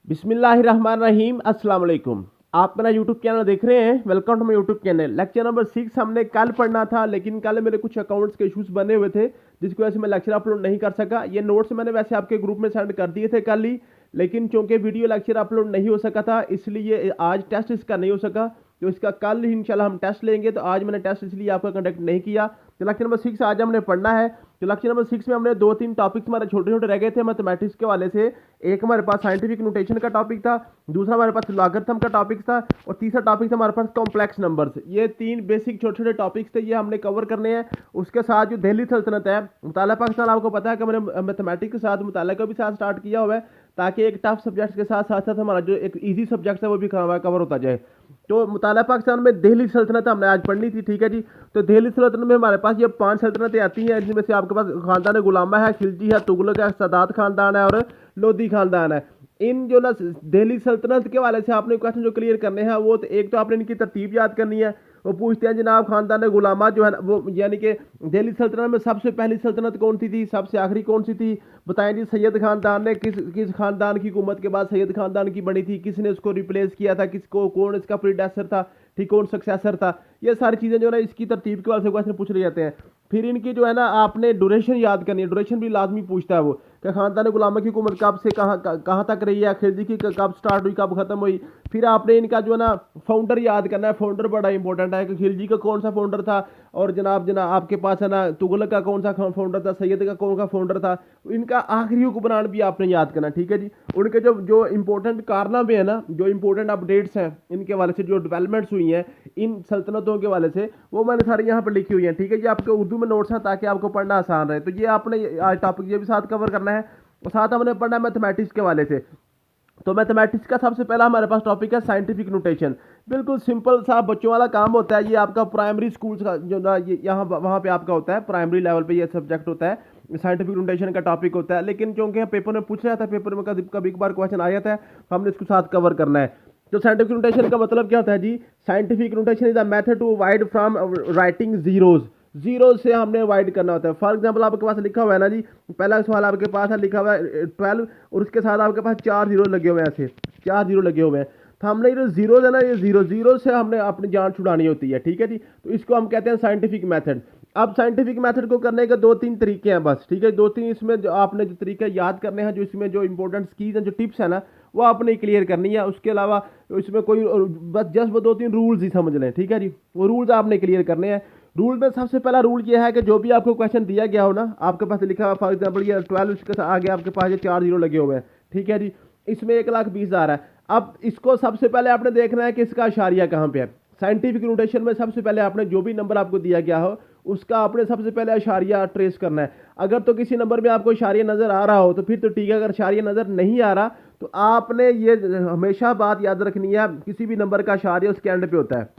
बिस्मिल्लाहिर्रहमानिर्रहीम अस्सलाम वालेकुम। आप मेरा यूट्यूब चैनल देख रहे हैं। Welcome to my YouTube channel. Lecture number 6 हमने कल पढ़ना था, लेकिन कल मेरे कुछ अकाउंट्स के इश्यूज बने हुए थे जिसकी वजह से मैं लेक्चर अपलोड नहीं कर सका। ये नोट्स मैंने वैसे आपके ग्रुप में सेंड कर दिए थे कल ही, लेकिन चूंकि वीडियो लेक्चर अपलोड नहीं हो सका था इसलिए आज टेस्ट इसका नहीं हो सका। तो इसका कल ही इंशाल्लाह हम टेस्ट लेंगे। तो आज मैंने टेस्ट इसलिए आपका कंडक्ट नहीं किया। तो लेक्चर नंबर 6 आज हमने पढ़ना है। तो लेक्चर नंबर 6 में हमने 2-3 टॉपिक्स हमारे छोटे छोटे रह गए थे मैथमेटिक्स के वाले से। एक हमारे पास साइंटिफिक नोटेशन का टॉपिक था, दूसरा हमारे पास लॉगरिथम का टॉपिक था, और तीसरा टॉपिक था हमारे पास कॉम्प्लेक्स नंबर्स। ये 3 बेसिक छोटे छोटे टॉपिक्स थे, ये हमने कवर करने हैं। उसके साथ जो दिल्ली सल्तनत है, मुताला पाकिस्तान, आपको पता है कि मैंने मैथमेटिक्स के साथ मुताला को भी साथ स्टार्ट किया हुआ है, ताकि एक टफ सब्जेक्ट के साथ साथ साथ हमारा जो एक इजी सब्जेक्ट है वो भी कवर होता जाए। तो मुताला पाकिस्तान में दिल्ली सल्तनत हमने आज पढ़नी थी, ठीक है जी। तो दिल्ली सल्तनत में हमारे पास ये 5 सल्तनतें आती हैं, जिनमें से आपके पास खानदान गुलामा है, खिलजी है, तुगलक है, सदात खानदान है और लोधी खानदान है। इन जो ना दिल्ली सल्तनत के वाले से आपने क्वेश्चन जो क्लियर करने हैं वो तो एक तो आपने इनकी तरतीब याद करनी है। वो पूछते हैं जनाब खानदान गुलामा जो है ना वो यानी कि दिल्ली सल्तनत में सबसे पहली सल्तनत कौन सी थी, सबसे आखिरी कौन सी थी, बताएं जी। सैयद खानदान ने किस खानदान की हुकूमत के बाद सैयद खानदान की बनी थी, किसने उसको रिप्लेस किया था, किसको, कौन इसका प्रीडेसेसर था, ठीक, कौन सक्सेसर था। ये सारी चीज़ें जो है ना इसकी तरतीब के वाले से क्वेश्चन पूछ रहे जाते हैं। फिर इनकी जो है ना आपने ड्यूरेशन याद करनी है, ड्यूरेशन भी लाजमी पूछता है वो कि खानदान गुलामा की हुकूमत कब से कहाँ तक रही है, खिलजी की कब स्टार्ट हुई, कब खत्म हुई। फिर आपने इनका जो है ना फाउंडर याद करना है। फाउंडर बड़ा इंपॉर्टेंट है कि खिलजी का कौन सा फाउंडर था, और जनाब आपके पास है ना तुगलक का कौन सा फाउंडर था, सैयद का कौन सा फाउंडर था। इनका आखिरी हुक्मरान भी आपने याद करना, ठीक है जी। उनके जो जो इंपॉर्टेंट कारनामे है ना, जो इंपॉर्टेंट अपडेट्स हैं इनके वाले से, जो डेवलपमेंट्स हुई हैं इन सल्तनतों के वाले से, वो मैंने सारी यहाँ पर लिखी हुई हैं, ठीक है जी। आपके उर्दू में नोट्स हैं ताकि आपको पढ़ना आसान रहे। तो ये आपने आज टॉपिक ये भी साथ कवर करना है, और साथ हमने पढ़ना है मैथमेटिक्स के वाले से। तो मैथमेटिक्स का सबसे पहला हमारे पास टॉपिक है साइंटिफिक नोटेशन। बिल्कुल सिंपल सा बच्चों वाला काम होता है। ये आपका प्राइमरी स्कूल का जो ना ये यहाँ वहाँ पे आपका होता है, प्राइमरी लेवल पे ये सब्जेक्ट होता है, साइंटिफिक नोटेशन का टॉपिक होता है। लेकिन क्योंकि पेपर में पूछ रहा था, पेपर में कभी कभी एक बार क्वेश्चन आ जाता है, तो हमने इसको साथ कवर करना है। तो साइंटिफिक नोटेशन का मतलब क्या होता है जी? Scientific notation is a method to avoid from writing zeros. Zero से हमने अवॉइड करना होता है। फॉर एग्जाम्पल आपके पास लिखा हुआ है ना जी, पहला सवाल आपके पास है, लिखा हुआ है 12 और उसके साथ आपके पास 4 जीरो लगे हुए हैं, ऐसे 4 जीरो लगे हुए हैं। तो हमने ये जीरो है ना, ये जीरो जीरो से हमने अपनी जान छुड़ानी होती है, ठीक है जी। तो इसको हम कहते हैं साइंटिफिक मेथड। अब साइंटिफिक मेथड को करने के 2-3 तरीके हैं बस, ठीक है। 2-3 इसमें जो आपने जो तरीके याद करने हैं, जो इसमें जो इंपॉर्टेंट कीज हैं, जो टिप्स है ना, वो आपने क्लियर करनी है। उसके अलावा इसमें कोई बस जस्ट वो 2-3 रूल्स ही समझ लें, ठीक है जी। वो रूल्स आपने क्लियर करने हैं। रूल में सबसे पहला रूल ये है कि जो भी आपको क्वेश्चन दिया गया हो ना, आपके पास लिखा हुआ फॉर एग्जांपल ये 12 उसके आगे आपके पास ये 4 जीरो लगे हुए हैं, ठीक है जी। इसमें 1,20,000 है। अब इसको सबसे पहले आपने देखना है कि इसका अशारिया कहाँ पे है। साइंटिफिक नोटेशन में सबसे पहले आपने जो भी नंबर आपको दिया गया हो उसका आपने सबसे पहले अशारिया ट्रेस करना है। अगर तो किसी नंबर में आपको अशारिया नज़र आ रहा हो तो फिर तो ठीक है, अगर अशारिया नज़र नहीं आ रहा तो आपने ये हमेशा बात याद रखनी है, किसी भी नंबर का अशारिया उसके एंड पे होता है।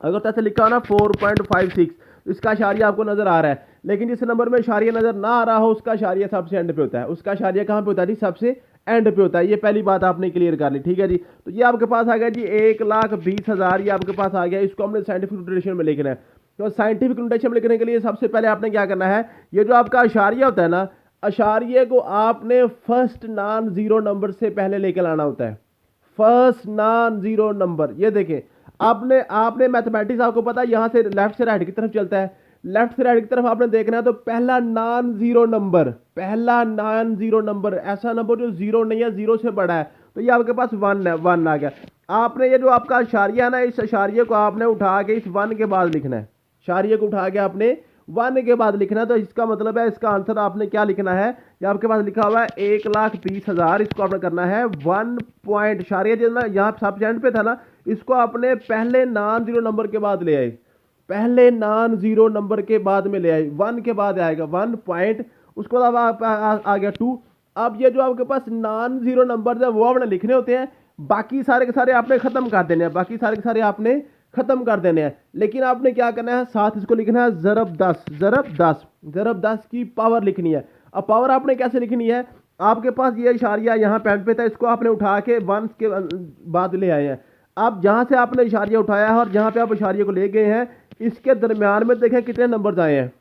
अगर तो ऐसे लिखा हो ना 4.56, तो इसका अशारिया आपको नजर आ रहा है, लेकिन जिस नंबर में अशारिया नजर ना आ रहा हो उसका अशारिया सबसे एंड पे होता है। उसका अशारिया कहाँ पे होता है जी? सबसे एंड पे होता है। ये पहली बात आपने क्लियर कर ली, ठीक है जी। तो ये आपके पास आ गया जी 1,20,000, ये आपके पास आ गया। इसको हमने साइंटिफिक नोटेशन में लिखना है। तो साइंटिफिक नोटेशन में लिखने के लिए सबसे पहले आपने क्या करना है, ये जो आपका अशारिया होता है ना, अशारिये को आपने फर्स्ट नॉन जीरो नंबर से पहले लेकर लाना होता है। फर्स्ट नॉन जीरो नंबर, ये देखें आपने आपने मैथमेटिक्स आपको पता है यहाँ से लेफ्ट से राइट की तरफ चलता है। लेफ्ट से राइट की तरफ आपने देखना है तो पहला नॉन जीरो नंबर, पहला नॉन जीरो नंबर, ऐसा नंबर जो जीरो नहीं है, जीरो से बड़ा है, तो ये आपके पास 1 है, 1 आ गया। आपने ये जो आपका अशारिया है ना, इस अशारिये को आपने उठा के इस 1 के बाद लिखना है। अशारिये को उठा के आपने 1 के बाद लिखना है। तो इसका मतलब है, इसका आंसर आपने क्या लिखना है, ये आपके पास लिखा हुआ है 1,20,000। इसको आपने करना है 1 पॉइंट अशारिया जो ना यहाँ सब एंड पे था ना, इसको आपने पहले नॉन जीरो नंबर के बाद ले आए, पहले नॉन जीरो नंबर के बाद में ले आए, 1 के बाद आएगा 1 पॉइंट, उसको बाद आ गया 2। अब ये जो आपके पास नॉन जीरो नंबर है वो आपने लिखने होते हैं, बाकी सारे के सारे आपने खत्म कर देने हैं, बाकी सारे के सारे आपने खत्म कर देने हैं। लेकिन आपने क्या करना है, साथ इसको लिखना है ज़रब 10, ज़रब 10, ज़रब 10 की पावर लिखनी है। अब पावर आपने कैसे लिखनी है, आपके पास ये इशारिया यहाँ पेन पे था, इसको आपने उठा के 1 के बाद ले आए हैं। अब जहाँ से आपने इशारिया उठाया है और जहाँ पे आप इशारिये को ले गए हैं, इसके दरमियान में देखें कितने नंबर्स आए हैं,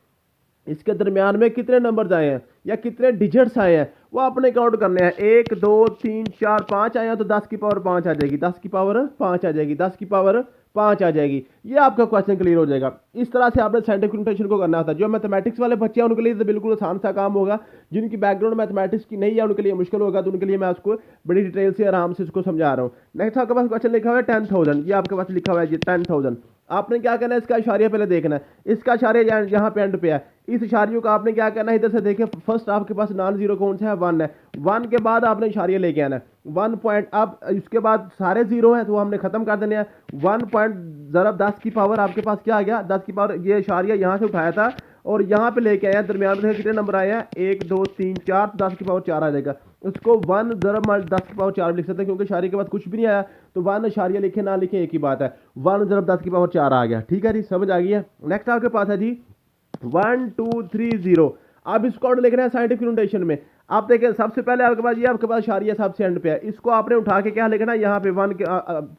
इसके दरमियान में कितने नंबर्स आए हैं या कितने डिजिट्स आए हैं, वो आपने काउंट करने हैं। 1 2 3 4 5 आया तो 10 की पावर 5 आ जाएगी, 10 की पावर 5 आ जाएगी, 10 की पावर 5 आ जाएगी। ये आपका क्वेश्चन क्लियर हो जाएगा। इस तरह से आपने साइंटिफिक नोटेशन को करना था। जो मैथमेटिक्स वाले बच्चे हैं उनके लिए तो बिल्कुल आसान सा काम होगा, जिनकी बैकग्राउंड मैथमेटिक्स की नहीं है उनके लिए मुश्किल होगा, तो उनके लिए मैं उसको बड़ी डिटेल से आराम से इसको समझा रहा हूँ। नेक्स्ट आपके पास क्वेश्चन लिखा हुआ है 10,000, ये आपके पास लिखा हुआ है जी 10,000। आपने क्या करना है, इसका इशारिया पहले देखना है। इसका इशारिया यहाँ पे एंड पे है, इस इशारियों का आपने क्या करना है, इधर से देखें फर्स्ट आपके पास नॉन जीरो कौन सा है, 1 है। 1 के बाद आपने इशारिया लेके आना है 1 पॉइंट। अब इसके बाद सारे जीरो हैं तो हमने खत्म कर देने हैं। 1 पॉइंट ज़रब 10 की पावर आपके पास क्या आ गया, 10 की पावर, ये इशारिया यहाँ से उठाया था और यहाँ पे लेके आया, दरमियान में कितने नंबर आए हैं, 1 2 3 4, 10 की पावर 4 आ जाएगा। उसको 1 ज़रब 10 की पावर 4 लिख सकते हैं, क्योंकि इशारे के बाद कुछ भी नहीं आया तो 1 इशारिया लिखे ना लिखे एक ही बात है। 1 ज़रब 10 की पावर 4 आ गया। ठीक है जी, समझ आ गई है। नेक्स्ट आपके पास है जी 1 2 3 0। अब इसको और लिखना है साइंटिफिक नोटेशन में। आप देखें सबसे पहले आपके पास ये आपके पास इशारिया सबसे एंड पे है, इसको आपने उठा के क्या लिखना है, यहाँ पे 1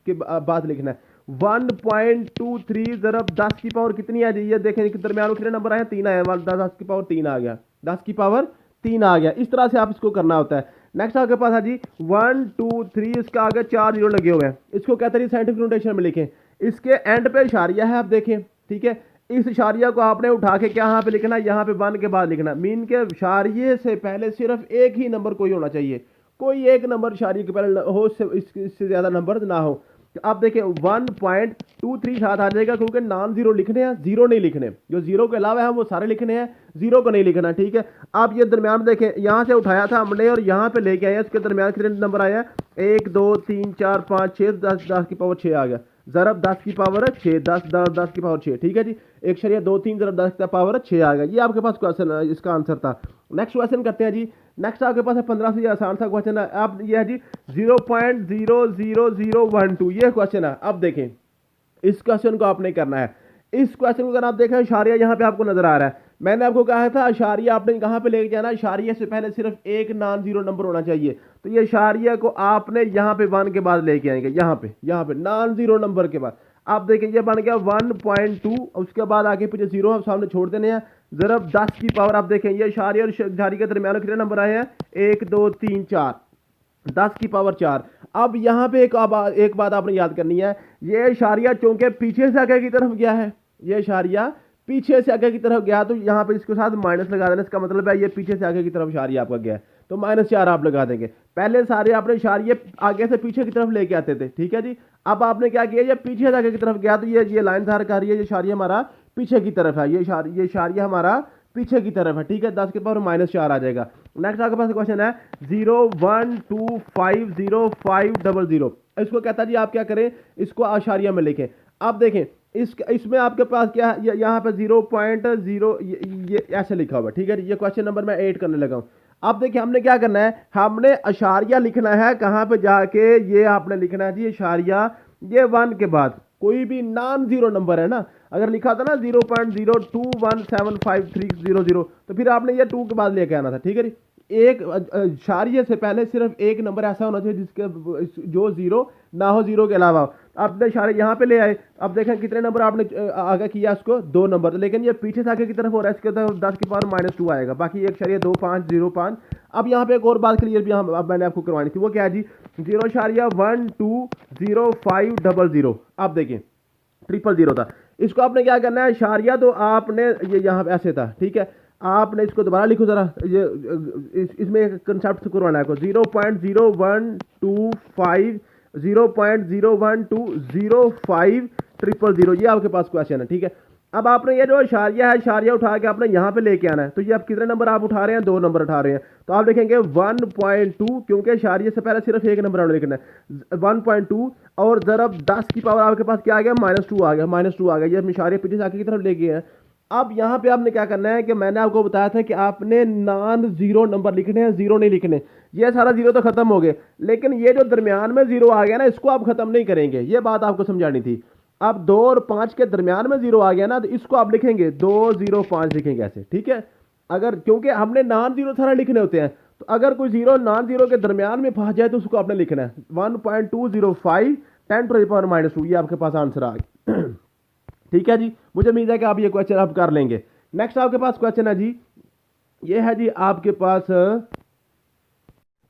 के बाद लिखना है 1.23 ज़रब 10 की पावर कितनी आ जाइए, देखें कि दरमियान कितने नंबर आए, 3 आए, 10 की पावर 3 आ गया, 10 की पावर 3 आ गया। इस तरह से आप इसको करना होता है। नेक्स्ट आपके पास है जी 1 2 3, इसका आगे 4 जीरो लगे हुए हैं, इसको कहते हैं साइंटिफिक नोटेशन में लिखें। इसके एंड पे इशारिया है, आप देखें, ठीक है। इस इशारिया को आपने उठा के क्या यहाँ पे लिखना, यहाँ पे 1 के बाद लिखना। मीन के इशारिये से पहले सिर्फ एक ही नंबर कोई होना चाहिए, कोई एक नंबर इशारिये के पहले हो, इससे ज़्यादा नंबर ना हो। आप देखें 1.23 साथ आ जाएगा, क्योंकि नॉन जीरो लिखने हैं, जीरो नहीं लिखने, जो जीरो के अलावा है वो सारे लिखने हैं, जीरो को नहीं लिखना। ठीक है। आप ये दरमियान देखें, यहाँ से उठाया था हमने और यहाँ पे लेके आए हैं, इसके दरमियान कितने नंबर आया है, 1 2 3 4 5 6, 10 की पावर 6 आ गया, ज़रब 10 की पावर 6, 10 की पावर 6। ठीक है जी, 1.23 ज़रब 10 की पावर 6 आ गया। ये आपके पास क्वेश्चन, इसका आंसर था। नेक्स्ट क्वेश्चन करते हैं जी। नेक्स्ट आपके पास है 15 से आसान सा क्वेश्चन है। आप ये है जी 0.00012, ये क्वेश्चन है। अब देखें इस क्वेश्चन को आपने करना है। इस क्वेश्चन को अगर आप देखें, इशारिया यहाँ पे आपको नजर आ रहा है। मैंने आपको कहा था इशारिया आपने कहाँ पे लेके जाना, इशारिया से पहले सिर्फ एक नॉन जीरो नंबर होना चाहिए। तो ये इशारिया को आपने यहाँ पे 1 के बाद लेके आएंगे, यहाँ पे नॉन जीरो नंबर के बाद। आप देखें ये बन गया 1.2, उसके बाद आगे पीछे जीरो हम सामने छोड़ देने हैं, ज़रब 10 की पावर। आप देखें ये इशारिया और इशारिया के दरमियान कितने नंबर आए हैं, 1 2 3 4, 10 की पावर 4। अब यहाँ पे एक बात आपने याद करनी है, ये इशारिया चूंकि पीछे से आगे की तरफ गया है, ये इशारिया पीछे से आगे की तरफ गया, तो यहाँ पे इसके साथ माइनस लगा देना। इसका मतलब है ये पीछे से आगे की तरफ इशारिया आपका गया है, तो -4 आप लगा देंगे। पहले सारे आपने इशारिये आगे से पीछे की तरफ लेके आते थे, ठीक है जी। अब आपने क्या किया, ये पीछे से आगे की तरफ गया, तो ये लाइन धार कर रही है, ये इशारिया हमारा पीछे की तरफ है, ये इशारिया हमारा पीछे की तरफ है। ठीक है, 10 के पावर -4 आ जाएगा। नेक्स्ट आपके पास क्वेश्चन है 012505000। इसको कहता है जी आप क्या करें, इसको इशारिया में लिखें। अब देखें इसमें आपके पास क्या है, यहाँ पे 0.0 ये ऐसे लिखा हुआ है। ठीक है, ये क्वेश्चन नंबर मैं 8 करने लगा हूँ। अब देखिए हमने क्या करना है, हमने इशारिया लिखना है कहाँ पे जाके, ये आपने लिखना है जी इशारिया, ये 1 के बाद कोई भी नॉन जीरो नंबर है ना, अगर लिखा था ना 0.0217530 तो फिर आपने ये 2 के बाद लेके आना था। ठीक है जी, एक इशारिये से पहले सिर्फ एक नंबर ऐसा होना चाहिए जिसके जो जीरो ना हो, जीरो के अलावा। आपने इशारे यहाँ पे ले आए, अब देखें कितने नंबर आपने आगे किया, उसको 2 नंबर, लेकिन ये पीछे से आगे की तरफ हो रहा है, इसके तरफ 10 की पावर -2 आएगा, बाकी 1.2505। अब यहाँ पे एक और बात क्लियर भी अब मैंने आपको करवानी थी, वो क्या है जी 0.120500। आप देखें 000 था, इसको आपने क्या करना है, इशारिया तो आपने ये यहाँ पे ऐसे था, ठीक है, आपने इसको दोबारा लिखो जरा, ये इसमें एक कंसेप्ट करवाना है आपको, 0.012050000, ये आपके पास क्वेश्चन है। ठीक है, अब आपने ये जो इशारिया है, इशारिया उठा के आपने यहाँ पे लेके आना है। तो ये आप कितने नंबर आप उठा रहे हैं, 2 नंबर उठा रहे हैं, तो आप देखेंगे 1.2, क्योंकि इशारिये से पहले सिर्फ एक नंबर आपने लिखना है, 1.2 और ज़रब 10 की पावर आपके पास क्या आ गया, -2 आ गया, -2 आ गया। ये इशारिया पीछे से आगे की तरफ ले गए हैं। अब यहाँ पे आपने क्या करना है कि मैंने आपको बताया था कि आपने नॉन जीरो नंबर लिखने हैं, जीरो नहीं लिखने। ये सारा जीरो तो खत्म हो गए, लेकिन ये जो दरमियान में जीरो आ गया ना, इसको आप खत्म नहीं करेंगे, ये बात आपको समझानी थी। अब 2 और 5 के दरमियान में जीरो आ गया ना, तो इसको आप लिखेंगे 205 लिखेंगे ऐसे। ठीक है, अगर क्योंकि हमने नॉन जीरो सारा लिखने होते हैं, तो अगर कोई जीरो नॉन जीरो के दरमियान में फंस जाए तो उसको आपने लिखना है 1.205 10⁻²। ये आपके पास आंसर आ गया। ठीक है जी, मुझे उम्मीद है कि आप ये क्वेश्चन आप कर लेंगे। नेक्स्ट आपके पास क्वेश्चन है जी, ये है जी आपके पास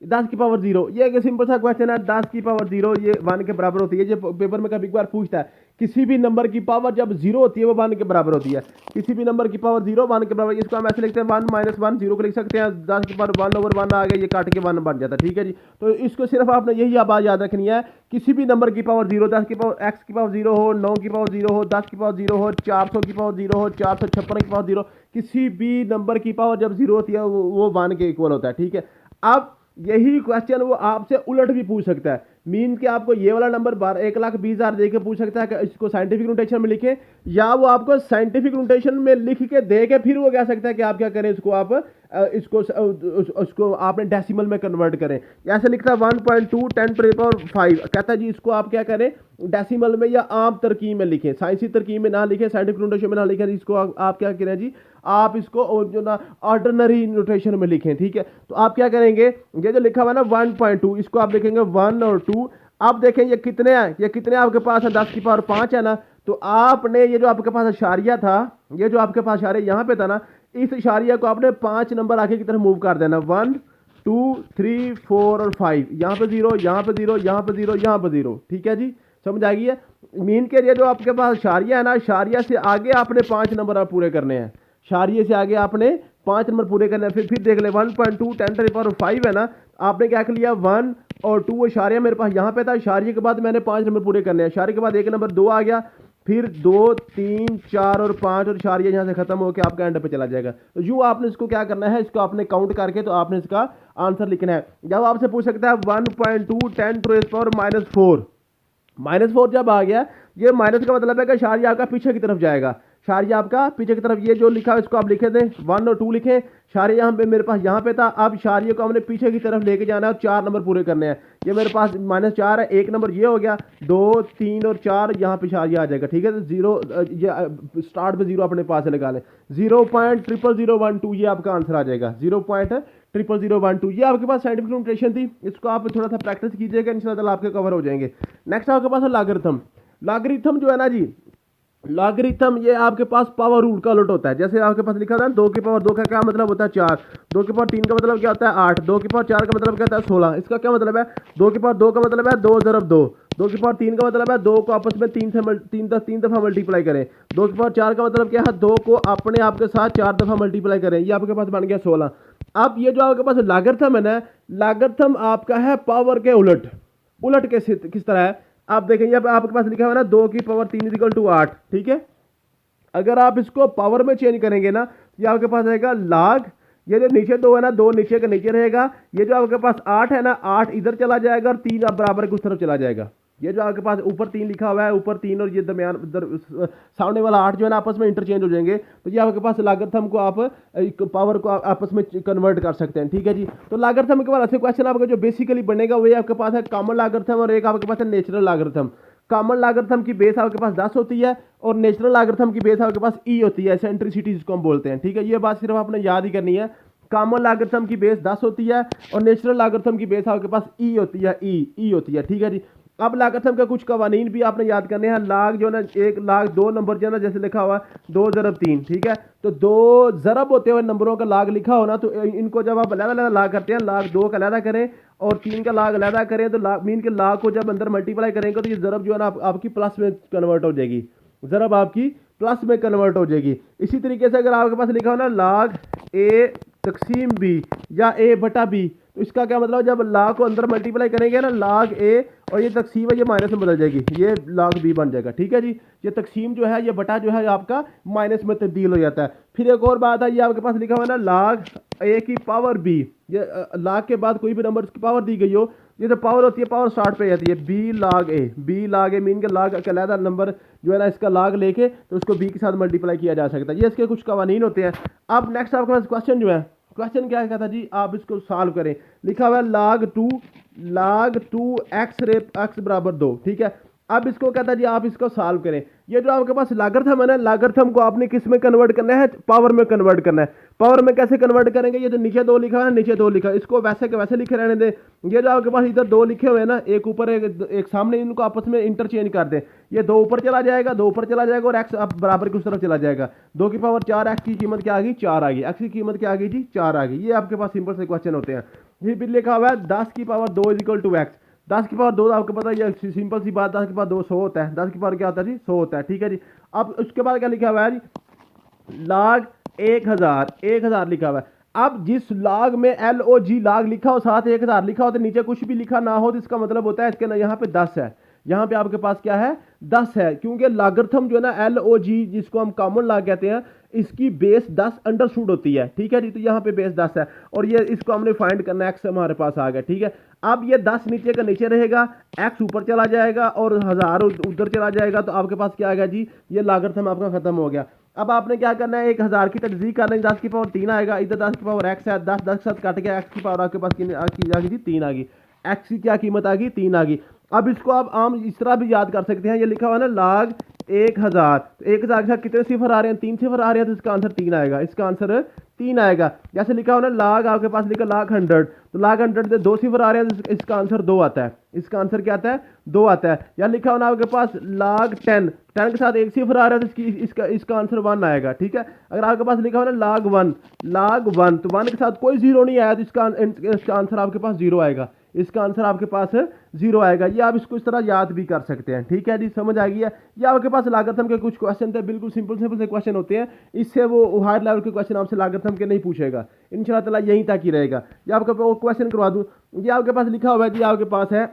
10 की पावर 0, ये एक सिंपल सा क्वेश्चन है। 10 की पावर 0 ये 1 के बराबर होती है। ये पेपर में कभी कभार पूछता है, किसी भी नंबर की पावर जब 0 होती है वो 1 के बराबर होती है। किसी भी नंबर की पावर 0 1 के बराबर, इसको हम ऐसे लिखते हैं 1 - 1 0 को लिख सकते हैं। 10 की पावर 1/1 आ गया, ये काट के 1 बन जाता है। ठीक है जी, तो इसको सिर्फ आपने यही बात याद रखनी है, किसी भी नंबर की पावर 0, 10 की पावर x की पावर 0 हो, 9 की पावर 0 हो, 10 की पावर 0 हो, 400 की पावर 0 हो, 456 की पावर 0, किसी भी नंबर की पावर जब 0 होती है वो 1 के इक्वल होता है। ठीक है, अब यही क्वेश्चन वो आपसे उलट भी पूछ सकता है। मीन के आपको ये वाला नंबर 1,20,000 दे के पूछ सकता है कि इसको साइंटिफिक नोटेशन में लिखें, या वो आपको साइंटिफिक नोटेशन में लिख के दे के फिर वो कह सकता है कि आप क्या करें, इसको आप इसको आपने डेसिमल में कन्वर्ट करें। ऐसे लिखता है 1.2 10⁵ कहता है जी इसको आप क्या करें, डेसिमल में या आम तरकीब में लिखें, साइंसी तरकीब में ना लिखें, साइंटिफिक नोटेशन में ना लिखें। इसको आप क्या करें जी, आप इसको जो ना ऑर्डिनरी नोटेशन में लिखें। ठीक है, तो आप क्या करेंगे, ये जो लिखा हुआ है ना 1.2, इसको आप लिखेंगे 1 और 2। अब देखें ये कितने हैं, ये कितने आपके पास है, 10 की पावर 5 है ना। तो आपने ये जो आपके पास इशारिया था, ये जो आपके पास इशारिया यहाँ पे था ना, इस इशारिया को आपने 5 नंबर आगे की तरफ मूव कर देना। 1 2 3 4 और 5, यहाँ पे 0, यहाँ पे 0, यहाँ पे 0, यहाँ पे 0। ठीक है जी, समझ आ गई है। मीन के लिए जो आपके पास इशारिया है ना, इशारिया से आगे आपने 5 नंबर पूरे करने हैं। इशारिये से आगे आपने 5 नंबर पूरे करने हैं। फिर देख ले 1.2 10⁵ है ना, आपने क्या कर लिया 1 और 2 इशारिया मेरे पास यहाँ पे था, इशारिये के बाद मैंने 5 नंबर पूरे करने हैं। इशारे के बाद एक नंबर 2 आ गया, फिर 2 3 4 और 5, और इशारिया यहाँ से खत्म होकर आपका एंड पे चला जाएगा। तो यूँ आपने इसको क्या करना है, इसको आपने काउंट करके तो आपने इसका आंसर लिखना है। जब आपसे पूछ सकता है 1.2 10⁻⁴ -4 जब आ गया, ये माइनस का मतलब है कि इशारिया आपका पीछे की तरफ जाएगा। इशारिया आपका पीछे की तरफ, ये जो लिखा है इसको आप लिखे दें 1 और 2 लिखें। इशारिया यहाँ पे मेरे पास यहाँ पे था, अब इशारिये को हमने पीछे की तरफ लेके जाना है और 4 नंबर पूरे करने हैं। ये मेरे पास -4 है, एक नंबर ये हो गया, 2 3 और 4 यहाँ पे इशारिया आ जाएगा। ठीक है, तो 0 ये स्टार्ट पे 0 अपने पास से लगा लें। 0.00012 ये आपका आंसर आ जाएगा। 0.00012 ये आपके पास साइंटिफिक नोटेशन थी। इसको आप थोड़ा सा प्रैक्टिस कीजिएगा, इंशाल्लाह आपके कवर हो जाएंगे। नेक्स्ट आपके पास है लॉगरिथम। लॉगरिथम जो है ना जी, लॉगरिथम ये आपके पास पावर रूल का उलट होता है। जैसे आपके पास लिखा था 2 की पावर 2 का क्या मतलब होता है 4, 2 की पावर 3 का मतलब क्या होता है 8, 2 की पावर 4 का मतलब क्या होता है 16। इसका क्या मतलब है, 2 की पावर 2 का मतलब है 2 × 2, 2 की पावर 3 का मतलब है 2 को आपस में 3 दफा मल्टीप्लाई करें, 2 की पावर 4 का मतलब क्या है 2 को अपने आप के साथ 4 दफा मल्टीप्लाई करें। ये आपके पास बन गया 16। अब ये जो आपके पास लॉगरिथम है ना, लॉगरिथम आपका है पावर के उलट। उलट किस तरह है, आप देखें यहाँ पे आपके पास लिखा हुआ है ना 2 की पावर 3 = 8। ठीक है, अगर आप इसको पावर में चेंज करेंगे ना, ये आपके पास रहेगा log, ये जो नीचे 2 है ना, 2 नीचे का नीचे रहेगा। ये जो आपके पास 8 है ना, 8 इधर चला जाएगा और 3 आप बराबर की उस तरफ चला जाएगा। ये जो आपके पास ऊपर 3 लिखा हुआ है, ऊपर 3 और ये दरमियान सामने वाला 8 जो है ना आपस में इंटरचेंज हो जाएंगे। तो ये आपके पास लॉगरिथम को आप पावर को आपस में कन्वर्ट कर सकते हैं। ठीक है जी, तो लॉगरिथम के बाद ऐसे क्वेश्चन आपका जो बेसिकली बनेगा वही आपके पास है कॉमन लॉगरिथम, और एक आपके पास है नेचुरल लॉगरिथम। कॉमन लॉगरिथम की बेस आपके पास 10 होती है और नेचुरल लॉगरिथम की बेस आपके पास ई होती है, एसेंट्रिसिटी जिसको हम बोलते हैं। ठीक है, ये बात सिर्फ आपने याद ही करनी है। कॉमन लॉगरिथम की बेस 10 होती है और नेचुरल लॉगरिथम की बेस आपके पास ई होती है, ई होती है। ठीक है जी, अब लॉगरिथम का कुछ कवानीन भी आपने याद करने हैं। लाग जो है ना, 1 लाख 2 नंबर जो है ना, जैसे लिखा हुआ है 2 × 3। ठीक है, तो 2 ज़रब होते हुए नंबरों का लाग लिखा हो ना, तो इनको जब आप अलग-अलग लाग करते हैं, लाग 2 का अलग करें और 3 का लाग अलग करें, तो लाग मीन के लाग को जब अंदर मल्टीप्लाई करेंगे तो ये ज़रब जो है ना आपकी प्लस में कन्वर्ट हो जाएगी। ज़रब आपकी प्लस में कन्वर्ट हो जाएगी। इसी तरीके से अगर आपके पास लिखा हो ना log a तकसीम b या a/b, तो इसका क्या मतलब, जब log को अंदर मल्टीप्लाई करेंगे ना log a और ये तकसीम है ये माइनस में बदल जाएगी, ये log b बन जाएगा। ठीक है जी, ये तकसीम जो है ये बटा जो है आपका माइनस में तब्दील हो जाता है। फिर एक और बात है, ये आपके पास लिखा हुआ है ना log a की पावर b, ये log के बाद कोई भी नंबर की पावर दी गई हो, ये जो पावर होती है पावर स्टार्ट पे जाती है b log a मीन के log का अलग नंबर जो है ना इसका log लेके तो उसको b के साथ मल्टीप्लाई किया जा सकता है। ये इसके कुछ कवानीन होते हैं। अब नेक्स्ट आपके पास क्वेश्चन जो है, क्वेश्चन क्या कहता जी, आप इसको सॉल्व करें। लिखा हुआ है log 2 x = 2। ठीक है, अब इसको कहता है जी आप इसको सॉल्व करें। ये जो आपके पास लागरथम है ना, लागरथम को आपने किस में कन्वर्ट करना है, पावर में कन्वर्ट करना है। पावर में कैसे कन्वर्ट करेंगे, ये जो नीचे 2 लिखा है, नीचे 2 लिखा है, इसको वैसे के वैसे लिखे रहने दें। ये जो आपके पास इधर 2 लिखे हुए हैं ना, एक ऊपर एक सामने, इनको आपस में इंटरचेंज कर दें। ये 2 ऊपर चला जाएगा, 2 ऊपर चला जाएगा और एक्स अब बराबर की उस तरफ चला जाएगा। 2 की पावर 4, एक्स की कीमत क्या आ गई, 4 आ गई। एक्स की कीमत क्या आ गई जी, 4 आ गई। ये आपके पास सिंपल से क्वेश्चन होते हैं। ये भी लिखा हुआ है 10 की power 2 is equal to X. 10 की पावर 2 आपको पता है, ये सिंपल सी बात, 10 की पावर 2 100 होता है। 10 की पावर क्या होता है जी, 100 होता है। ठीक है जी। अब उसके बाद क्या लिखा हुआ है जी, लाग 1000 लिखा हुआ है। अब जिस लाग में LOG लाग लिखा हो, साथ 1000 लिखा हो, तो नीचे कुछ भी लिखा ना हो, तो इसका मतलब होता है इसके ना यहाँ पे 10 है। यहाँ पे आपके पास क्या है, 10 है, क्योंकि लागरथम जो है ना LOG, जिसको हम कॉमन लाग कहते हैं, इसकी बेस 10 अंडरस्टूड होती है। ठीक है जी। तो यहाँ पे बेस 10 है और ये इसको हमने फाइंड करना है, एक्स हमारे पास आ गया। ठीक है। अब ये 10 नीचे का नीचे रहेगा, एक्स ऊपर चला जाएगा और 1000 उधर चला जाएगा, तो आपके पास क्या आएगा जी, ये लागरथम आपका खत्म हो गया। अब आपने क्या करना है, 1000 की तजदीद करना है, 10 की पावर 3 आएगा, इधर 10 की पावर एक्स है, 10 10 के साथ कट गया, एक्स की पावर आपके पास आ गई जी 3 आ गई। एक्स की क्या कीमत आ गई, 3 आ गई। अब इसको आप आम इस तरह भी याद कर सकते हैं, ये लिखा हुआ है ना लाग 1000, तो 1000 के साथ कितने सिफर आ रहे हैं, 3 सिफर आ रहे हैं, तो इसका आंसर 3 आएगा। इसका आंसर 3 आएगा। जैसे लिखा हुआ ना लाग, आपके पास लिखा लाग 100, तो लाग 100 से 2 सिफर आ रहे हैं, तो इसका आंसर 2 आता है। इसका आंसर क्या आता है, 2 आता है। या लिखा हुआ ना आपके पास लाग 10 के साथ 1 सिफर आ रहा है, तो इसका आंसर 1 आएगा। ठीक है। अगर आपके पास लिखा हुआ ना लाग 1, तो 1 के साथ कोई जीरो नहीं आया, तो इसका आंसर आपके पास 0 आएगा। इसका आंसर आपके पास 0 आएगा। ये आप इसको इस तरह याद भी कर सकते हैं। ठीक है जी, समझ आ गई है। ये आपके पास लागरथम के कुछ क्वेश्चन थे, बिल्कुल सिंपल से क्वेश्चन होते हैं। इससे वो हायर लेवल के क्वेश्चन आपसे लागरथम के नहीं पूछेगा, इंशाल्लाह ताला यहीं तक ही रहेगा। ये आपका क्वेश्चन करवा दूं, ये आपके पास लिखा हुआ है जी, आपके पास है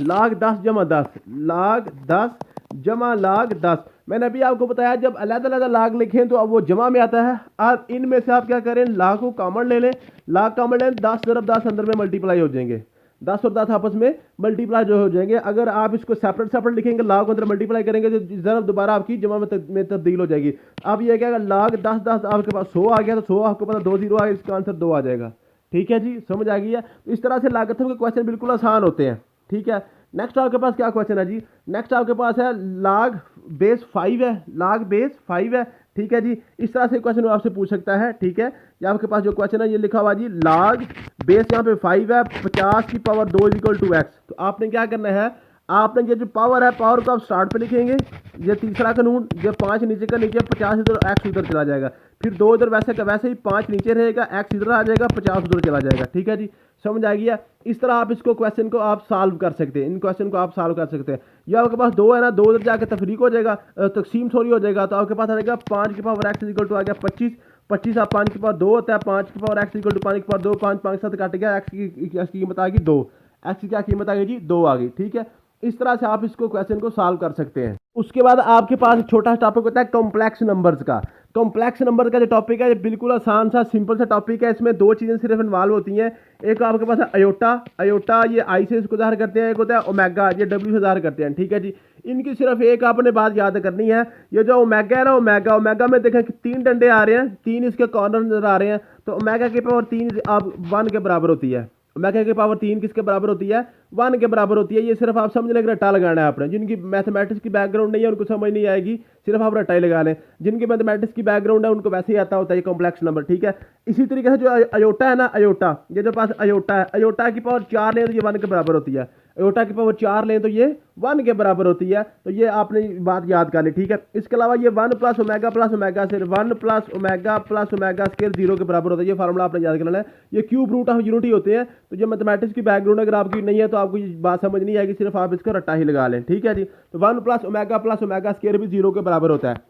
लाग 10 जमा 10, लाग 10 जमा लाग 10। मैंने अभी आपको बताया जब अलग-अलग लाग लिखें तो अब वो जमा में आता है। अब इनमें से आप क्या करें, लाग को कॉमन ले लें, लाग कॉमन लें, 10 ज़रब 10 अंदर में मल्टीप्लाई हो जाएंगे, 10 और 10 आपस में मल्टीप्लाई जो हो जाएंगे। अगर आप इसको सेपरेट लिखेंगे, लाग को अंदर मल्टीप्लाई करेंगे, तो ज़रब दोबारा आपकी जमा में तब्दील हो जाएगी। अब ये क्या, लाग 10 10 आपके पास 100 आ गया, तो 100 आपको पता 2 0 आ गया, इसका आंसर 2 आ जाएगा। ठीक है जी, समझ आ गई है। इस तरह से लागरथम के क्वेश्चन बिल्कुल आसान होते हैं। ठीक है। नेक्स्ट आपके पास क्या क्वेश्चन है जी, नेक्स्ट आपके पास है लाग बेस 5 है, लाग बेस 5 है। ठीक है जी। इस तरह से क्वेश्चन आपसे पूछ सकता है। ठीक है। ये आपके पास जो क्वेश्चन है, ये लिखा हुआ जी लाग बेस यहाँ पे 5 है, 50 की power 2 is equal to X. तो आपने क्या करना है, आपने ये जो पावर है, पावर को आप स्टार्ट पे लिखेंगे, ये तीसरा कानून, जब 5 नीचे का नीचे, 50 इधर, एक्स उधर चला जाएगा, फिर 2 इधर वैसे का वैसे ही, 5 नीचे रहेगा, एक्स इधर आ जाएगा, 50 उधर चला जाएगा। ठीक है जी, समझ आ गया। इस तरह आप इसको क्वेश्चन को आप सॉल्व कर सकते हैं, इन क्वेश्चन को आप सॉल्व कर सकते हैं। या आपके पास 2 है ना, 2 उधर जाकर तफरीक हो जाएगा, तकसीम सॉरी हो जाएगा, तो आपके पास आ जाएगा 5 की पावर एक्स इक्वल टू आ गया 25, 25 आप 5 की पावर 2 होता है, 5 की पावर एक्स इक्वल टू 5 की पावर 2, 5 5 साथ काट गया, एक्स की कीमत आ गई 2, एक्स की क्या कीमत आ गई जी, 2 आ गई। ठीक है। इस तरह से आप इसको क्वेश्चन को सॉल्व कर सकते हैं। उसके बाद आपके पास एक छोटा सा टॉपिक होता है कॉम्प्लेक्स नंबर्स का। कॉम्प्लेक्स नंबर का जो टॉपिक है, ये बिल्कुल आसान सा सिंपल सा टॉपिक है। इसमें 2 चीज़ें सिर्फ इन्वॉल्व होती हैं। एक आपके पास है अयोटा, ये आई से इसको ज़ाहिर करते हैं, एक होता है ओमेगा, ये डब्ल्यू से ज़ाहिर करते हैं। ठीक है जी। इनकी सिर्फ एक आपने बात याद करनी है, ये जो ओमेगा है ना, ओमेगा में देखें कि 3 डंडे आ रहे हैं, 3 इसके कॉर्नर नजर आ रहे हैं, तो ओमेगा की पावर 3 अब 1 के बराबर होती है। ओमेगा की पावर 3 किसके बराबर होती है, 1 के बराबर होती है। ये सिर्फ आप समझ लें, रट्टा लगाना है आपने। जिनकी मैथमेटिक्स की बैकग्राउंड नहीं है उनको समझ नहीं आएगी, सिर्फ आप रट्टा ही लगा लें। जिनकी मैथमेटिक्स की बैकग्राउंड है उनको वैसे ही आता होता है ये कॉम्प्लेक्स नंबर। ठीक है। इसी तरीके से जो अयोटा है ना, अयोटा, ये जो पास अयोटा है, अयोटा की पावर 4 लें तो ये 1 के बराबर होती है, अयोटा की पावर 4 लें तो ये 1 के बराबर होती है। तो ये आपने बात याद कर ली। ठीक है। इसके अलावा ये 1 प्लस ओमेगा सिर्फ 1 प्लस ओमेगा स्क्वायर 0 के बराबर होता है। ये फार्मूला आपने याद करना है। ये क्यूब रूट ऑफ यूनिटी होते हैं। तो जो मैथमेटिक्स की बैकग्राउंड अगर आपकी नहीं है तो आपको ये बात समझ नहीं आएगी, सिर्फ आप इसको रट्टा ही लगा लें। ठीक है जी। तो 1 प्लस ओमेगा स्क्वायर भी 0 के बराबर होता है।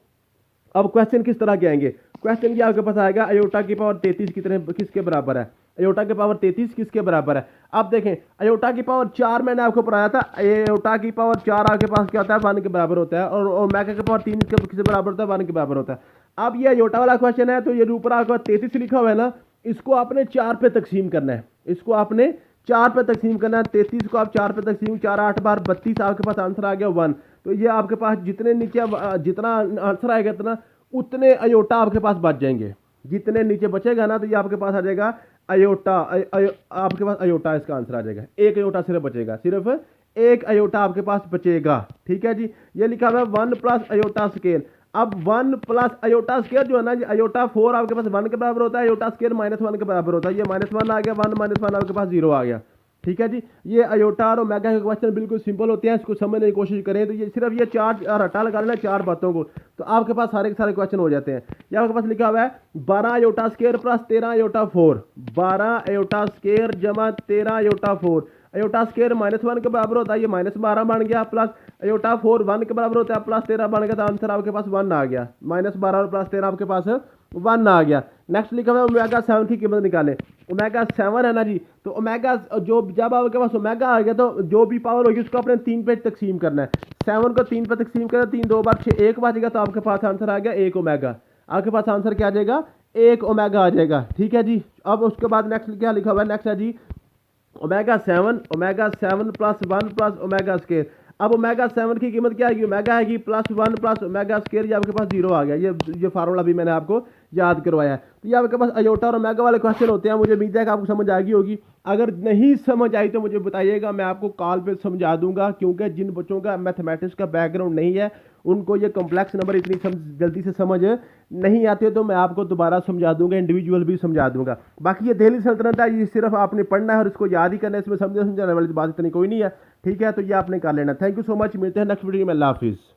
अब क्वेश्चन किस तरह के आएंगे, क्वेश्चन क्या आपके पास आएगा, अयोटा की पावर 33 किसके बराबर है, अयोटा की पावर 33 किसके बराबर है। अब देखें, अयोटा की पावर 4 मैंने आपको पढ़ाया था, अयोटा की पावर 4 आपके पास क्या होता है, 1 के बराबर होता है, और ओमेगा की पावर 3 किसके बराबर होता है, 1 के बराबर होता है। अब ये अयोटा वाला क्वेश्चन है, तो ये ऊपर आपके पास 33 लिखा हुआ है ना, इसको आपने 4 पे तकसीम करना है, इसको आपने 4 पे तकसीम करना है। 33 को आप 4 पे तकसीम, 4 8 बार 32, आपके पास आंसर आ गया 1। तो ये आपके पास जितने नीचे जितना आंसर आएगा इतना उतने अयोटा आपके पास बच जाएंगे, जितने नीचे बचेगा ना, तो ये आपके पास आ जाएगा अयोटा आपके पास अयोटा इसका आंसर आ जाएगा, एक अयोटा सिर्फ बचेगा, सिर्फ एक अयोटा आपके पास बचेगा। ठीक है जी, ये लिखा हुआ है 1 प्लस अयोटा स्केयर। अब 1 प्लस अयोटा स्केयर जो है ना जी, अयोटा 4 आपके पास 1 के बराबर होता है, अयोटा स्केयर -1 के बराबर होता है। ये -1 आ गया, 1 -1 आपके पास 0 आ गया। ठीक है जी, ये अयोटा और ओमेगा के क्वेश्चन बिल्कुल सिंपल होते हैं, इसको समझने की कोशिश करें तो ये सिर्फ ये चार और रट्टा लगा लेना 4 बातों को, तो आपके पास सारे के सारे क्वेश्चन हो जाते हैं। ये आपके पास लिखा हुआ है 12 iota square plus 13 iota 4, 12 iota square जमा 13 अयोटा 4। अयोटा स्केयर -1 के बराबर होता है, ये -12 बन गया, प्लस अयोटा 4 1 के बराबर होता है, प्लस 13 बन गया, तो आंसर आपके पास 1 आ गया। -12 और प्लस 13 आपके पास 1 आ गया। नेक्स्ट लिखा हुआ है ओमेगा 7 की कीमत निकालें। ओमेगा 7 है ना जी, तो ओमेगा जो जब आपके पास ओमेगा आ गया तो जो भी पावर होगी उसको अपने 3 पे तकसीम करना है। 7 को 3 पे तकसीम करना, 3 2 बार 6 1 बचेगा, तो आपके पास आंसर आ गया 1 ओमेगा। आपके पास आंसर क्या आ जाएगा, 1 ओमेगा आ जाएगा। ठीक है जी, अब उसके बाद नेक्स्ट क्या लिखा हुआ है, नेक्स्ट है जी omega 7 plus 1 plus omega square. अब ओमेगा 7 की कीमत क्या आएगी, ओमेगा आएगी +1 प्लस ओमेगा स्केयर, ये आपके पास 0 आ गया। ये फार्मूला भी मैंने आपको याद करवाया है। तो ये आपके पास अयोटा और ओमेगा वाले क्वेश्चन होते हैं। मुझे उम्मीद है कि आपको समझ आ गई होगी। अगर नहीं समझ आई तो मुझे बताइएगा, मैं आपको कॉल पे समझा दूंगा, क्योंकि जिन बच्चों का मैथमेटिक्स का बैकग्राउंड नहीं है उनको ये कॉम्प्लेक्स नंबर इतनी जल्दी से समझ नहीं आते, तो मैं आपको दोबारा समझा दूंगा, इंडिविजुअल भी समझा दूंगा। बाकी ये दिल्ली सल्तनत है, ये सिर्फ आपने पढ़ना है और इसको याद ही करना है, इसमें समझाने वाली बात इतनी कोई नहीं है। ठीक है, तो ये आपने कर लेना। थैंक यू सो मच, मिलते हैं नेक्स्ट वीडियो में। अल्लाह हाफिज़।